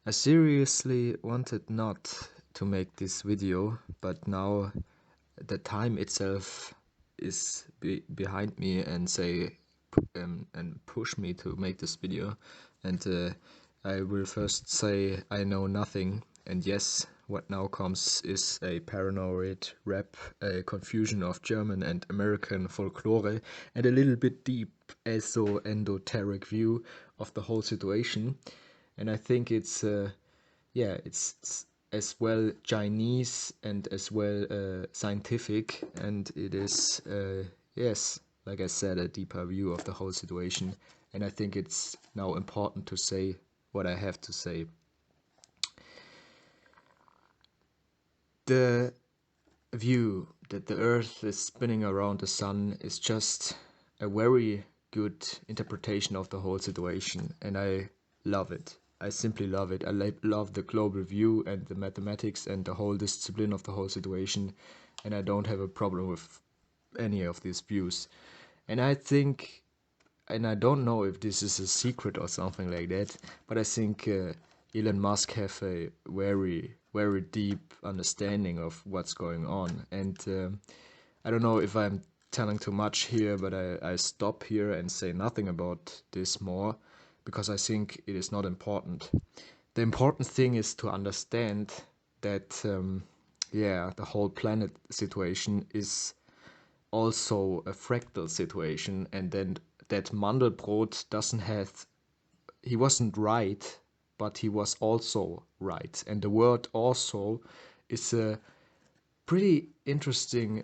I seriously wanted not to make this video, but now the time itself is behind me and and push me to make this video. And I will first say I know nothing. And yes, what now comes is a paranoid rap, a confusion of German and American folklore, and a little bit deep esoteric view of the whole situation. And I think it's as well Chinese and as well scientific, and it is yes, like I said, a deeper view of the whole situation. And I think it's now important to say what I have to say. The view that the Earth is spinning around the sun is just a very good interpretation of the whole situation, and I love it. I simply love it. I love the global view and the mathematics and the whole discipline of the whole situation, and I don't have a problem with any of these views. And I think, and I don't know if this is a secret or something like that, but I think Elon Musk have a very deep understanding of what's going on. And I don't know if I'm telling too much here, but I stop here and say nothing about this more, because I think it is not important. The important thing is to understand that the whole planet situation is also a fractal situation, and then that Mandelbrot doesn't have, he wasn't right, but he was also right. And the word also is a pretty interesting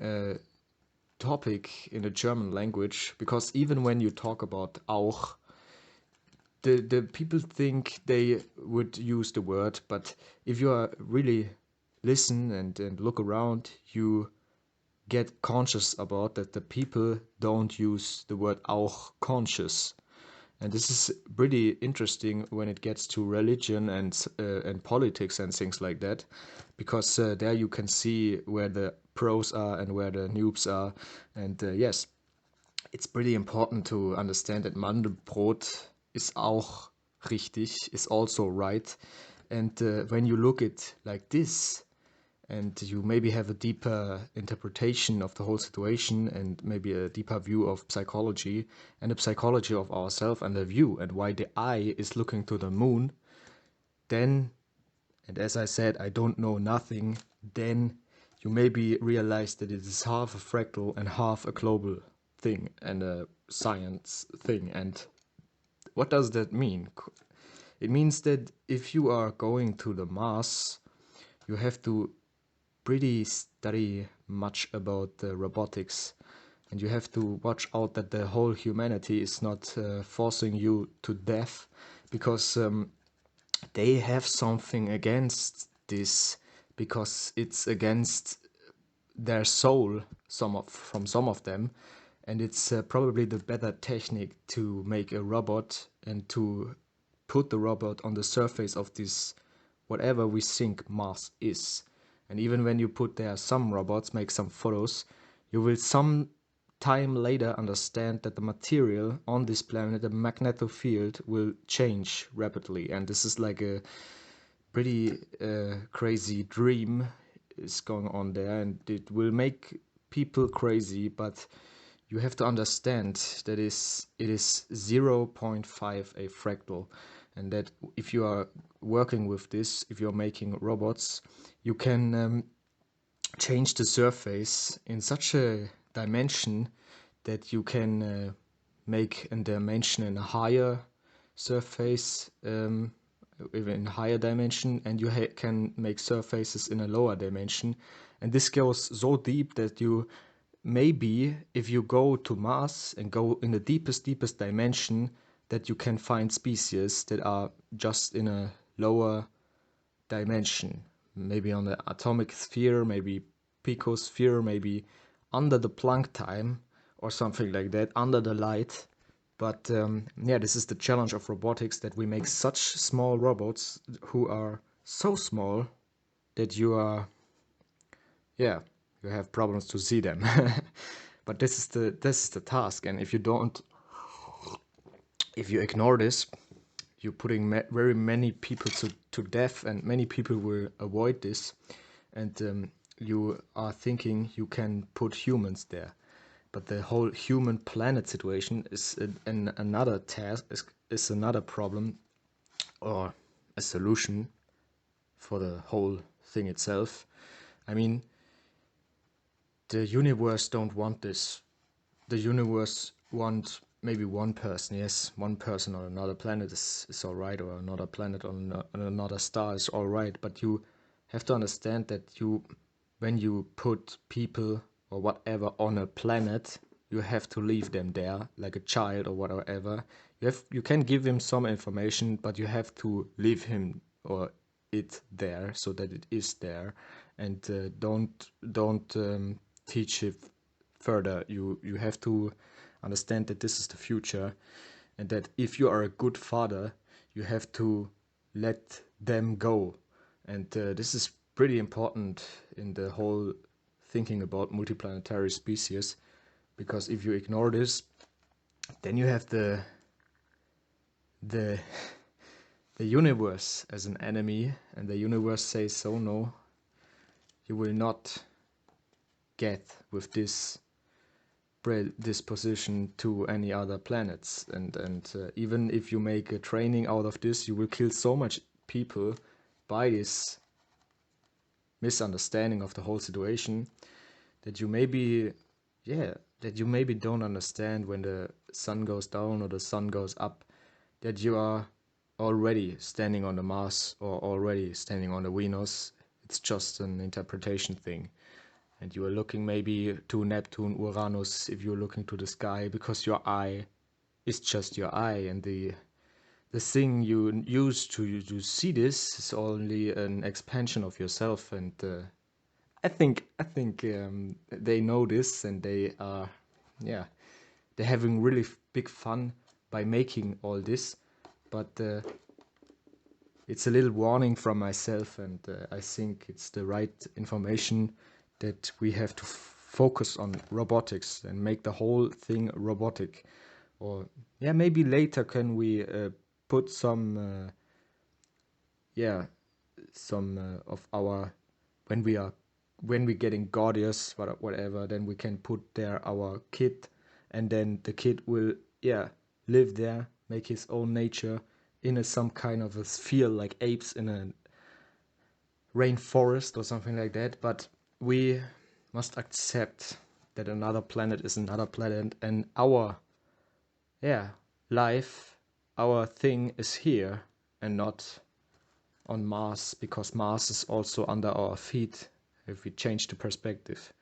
topic in the German language, because even when you talk about auch, the people think they would use the word, but if you are really listen and look around, you get conscious about that the people don't use the word auch conscious. And this is pretty interesting when it gets to religion and politics and things like that, because there you can see where the pros are and where the noobs are. And yes, it's pretty important to understand that Mandelbrot is auch richtig, is also right. And when you look at like this, and you maybe have a deeper interpretation of the whole situation and maybe a deeper view of psychology and the psychology of ourselves and the view and why the eye is looking to the moon, then, and as I said, I don't know nothing, then you maybe realize that it is half a fractal and half a global thing and a science thing. And what does that mean? It means that if you are going to the Mars, you have to pretty study much about robotics, and you have to watch out that the whole humanity is not forcing you to death, because they have something against this, because it's against their soul, from some of them, and it's probably the better technique to make a robot and to put the robot on the surface of this whatever we think Mars is. And even when you put there some robots, make some photos, you will some time later understand that the material on this planet, the magnetic field, will change rapidly. And this is like a pretty crazy dream is going on there, and it will make people crazy, but you have to understand that it is 0.5 a fractal, and that if you are working with this, if you're making robots, you can change the surface in such a dimension that you can make a dimension in a higher surface, even higher dimension, and you can make surfaces in a lower dimension. And this goes so deep that you maybe, if you go to Mars and go in the deepest dimension, that you can find species that are just in a lower dimension, maybe on the atomic sphere, maybe picosphere, maybe under the Planck time or something like that, under the light. But yeah, this is the challenge of robotics, that we make such small robots who are so small that you are, yeah, you have problems to see them. But this is the task, and if you ignore this, you're putting very many people to death, and many people will avoid this. And you are thinking you can put humans there, but the whole human planet situation is another task, is another problem, or a solution for the whole thing itself. I mean, the universe don't want this. The universe want maybe one person. Yes, one person on another planet is all right, or another planet on another star is all right. But you have to understand that when you put people or whatever on a planet, you have to leave them there, like a child or whatever. You can give him some information, but you have to leave him or it there so that it is there, and don't teach it further. You have to understand that this is the future, and that if you are a good father, you have to let them go. And this is pretty important in the whole thinking about multiplanetary species, because if you ignore this, then you have the the universe as an enemy, and the universe says, so no, you will not get with this predisposition to any other planets. And even if you make a training out of this, you will kill so much people by this misunderstanding of the whole situation, that you maybe don't understand when the sun goes down or the sun goes up, that you are already standing on the Mars or already standing on the Venus. It's just an interpretation thing. And you are looking maybe to Neptune, Uranus, if you're looking to the sky, because your eye is just your eye, and the thing you use to see this is only an expansion of yourself. And I think they know this, and they are, yeah, they're having really big fun by making all this. But it's a little warning from myself, and I think it's the right information that we have to focus on robotics and make the whole thing robotic. Or yeah, maybe later can we put some of our, when we getting gorgeous, whatever, then we can put there our kid, and then the kid will live there, make his own nature in some kind of a sphere, like apes in a rainforest or something like that. But we must accept that another planet is another planet, and our life, our thing is here and not on Mars, because Mars is also under our feet if we change the perspective.